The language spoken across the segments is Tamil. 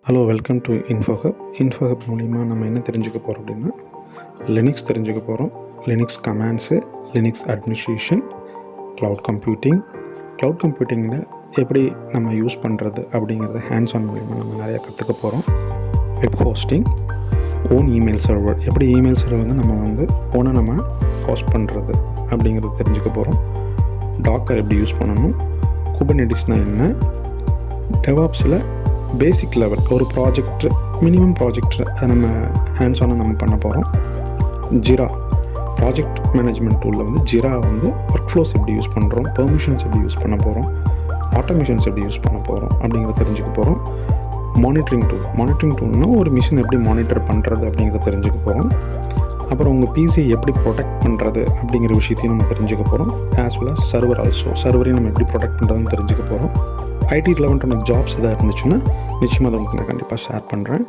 Hello, welcome to Infohub. Infohub மூலிமா நம்ம என்ன தெரிஞ்சுக்க போகிறோம் அப்படின்னா, லினக்ஸ் தெரிஞ்சுக்க போகிறோம். Linux commands, Linux administration, cloud கம்ப்யூட்டிங்கில் எப்படி நம்ம யூஸ் பண்ணுறது அப்படிங்கிறத ஹேண்ட்ஸ் ஆன் மூலிமா நம்ம நிறையா கற்றுக்க போகிறோம். Web hosting, own email server, எப்படி இமெயில் சர்வர் நம்ம ஓனாக ஹோஸ்ட் பண்ணுறது அப்படிங்கிறது தெரிஞ்சுக்க போகிறோம். டாக்கர் எப்படி யூஸ் பண்ணணும், குபர்நெட்டிஸ்னால் என்ன, டெவாப்ஸில் பேசிக் லெவல் ஒரு ப்ராஜெக்ட், மினிமம் ப்ராஜெக்ட் அதை நம்ம ஹேண்ட்ஸ் ஆனாக நம்ம பண்ண போகிறோம். ஜிரா ப்ராஜெக்ட் மேனேஜ்மெண்ட் டூலில் ஜிரா ஒர்க் ஃப்ளோஸ் எப்படி யூஸ் பண்ணுறோம், பெர்மிஷன்ஸ் எப்படி யூஸ் பண்ண போகிறோம், ஆட்டோமேஷன்ஸ் எப்படி யூஸ் பண்ண போகிறோம் அப்படிங்கிறத தெரிஞ்சுக்க போகிறோம். மானிட்டரிங் டூல்னால் ஒரு மிஷின் எப்படி மானிட்டர் பண்ணுறது அப்படிங்கிறத தெரிஞ்சுக்க போகிறோம். அப்புறம் உங்கள் பிசி எப்படி ப்ரொடெக்ட் பண்ணுறது அப்படிங்கிற விஷயத்தையும் நம்ம தெரிஞ்சுக்க போகிறோம். ஆஸ் வெல் அஸ் சர்வரையும் நம்ம எப்படி ப்ரொடெக்ட் பண்ணுறதுன்னு தெரிஞ்சுக்க போகிறோம். ஐடி ரிலவெண்ட்டான ஜாப்ஸ் எதாவது இருந்துச்சுன்னா நிச்சயமாக அதை உங்களுக்கு நான் கண்டிப்பாக ஷேர் பண்ணுறேன்.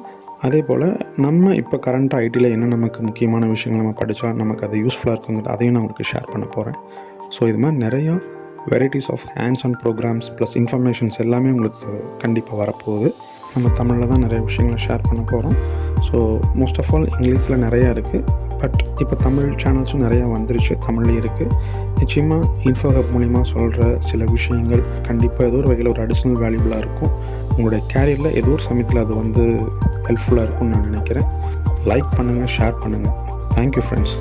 அதே போல் நம்ம இப்போ கரண்ட்டாக ஐடியில் என்ன நமக்கு முக்கியமான விஷயங்கள் நம்ம படித்தா நமக்கு அது யூஸ்ஃபுல்லாக இருக்குங்கிறது அதையும் நான் உங்களுக்கு ஷேர் பண்ண போகிறேன். ஸோ இது மாதிரி நிறையா varieties of hands on programmes plus informations எல்லாமே உங்களுக்கு கண்டிப்பாக வரப்போகுது. நம்ம தமிழில் தான் நிறைய விஷயங்களை ஷேர் பண்ண போகிறோம். ஸோ மோஸ்ட் ஆஃப் ஆல் இங்கிலீஷில் நிறையா இருக்குது, பட் இப்போ தமிழ் சேனல்ஸும் நிறையா வந்துருச்சு, தமிழ்லேயும் இருக்குது. நிச்சயமாக இன்ஃபோஹப் மூலிமா சொல்கிற சில விஷயங்கள் கண்டிப்பாக ஏதோ ஒரு வகையில் ஒரு அடிஷ்னல் வேல்யூபிளாக இருக்கும். உங்களுடைய கேரியரில் ஏதோ ஒரு சமயத்தில் அது ஹெல்ப்ஃபுல்லாக இருக்கும்னு நான் நினைக்கிறேன். லைக் பண்ணுங்கள், ஷேர் பண்ணுங்கள். Thank you friends.